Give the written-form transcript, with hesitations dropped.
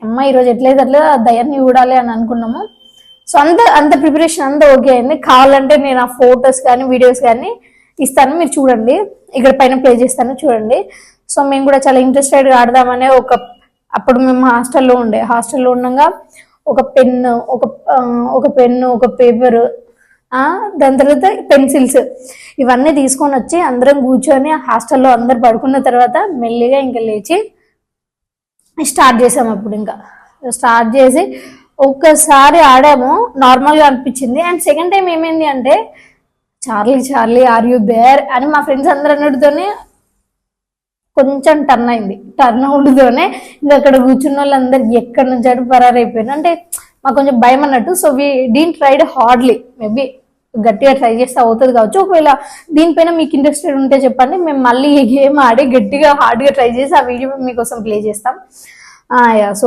అమ్మ ఈరోజు ఎట్లయితే అట్లా దయాన్ని చూడాలి అని అనుకున్నాము. సో అంత ప్రిపరేషన్ అంతా ఓకే అయింది. కావాలంటే నేను ఆ ఫొటోస్ కానీ వీడియోస్ కానీ ఇస్తాను, మీరు చూడండి. ఇక్కడ పైన ప్లే చేస్తాను చూడండి. సో మేము కూడా చాలా ఇంట్రెస్టెడ్గా ఆడదామనే అప్పుడు మేము హాస్టల్లో ఉండగా ఒక పెన్ను ఒక పేపరు, దాని తర్వాత పెన్సిల్స్ ఇవన్నీ తీసుకొని వచ్చి అందరం కూర్చొని హాస్టల్లో అందరు పడుకున్న తర్వాత మెల్లిగా ఇంకా లేచి స్టార్ట్ చేసాము. అప్పుడు ఇంకా స్టార్ట్ చేసి ఒక్కసారి ఆడాము, నార్మల్గా అనిపించింది. అండ్ సెకండ్ టైం ఏమైంది అంటే చార్లీ ఆర్ యూ దేర్ అని మా ఫ్రెండ్స్ అందరు అన్నట్టుతోనే కొంచెం టర్న్ అవుట్తోనే ఇంకా అక్కడ కూర్చున్న వాళ్ళందరు ఎక్కడి నుంచి అటు పరారైపోయినా, అంటే మాకు కొంచెం భయం అన్నట్టు. So we didn't tried hardly, maybe గట్టిగా ట్రై చేస్తే అవుతుంది కావచ్చు. ఒకవేళ దీనిపైన మీకు ఇంట్రెస్టెడ్ ఉంటే చెప్పండి, మేము మళ్ళీ ఈ గేమ్ ఆడి గట్టిగా హార్డ్గా ట్రై చేసి ఆ వీడియో మీకోసం ప్లే చేస్తాం. సో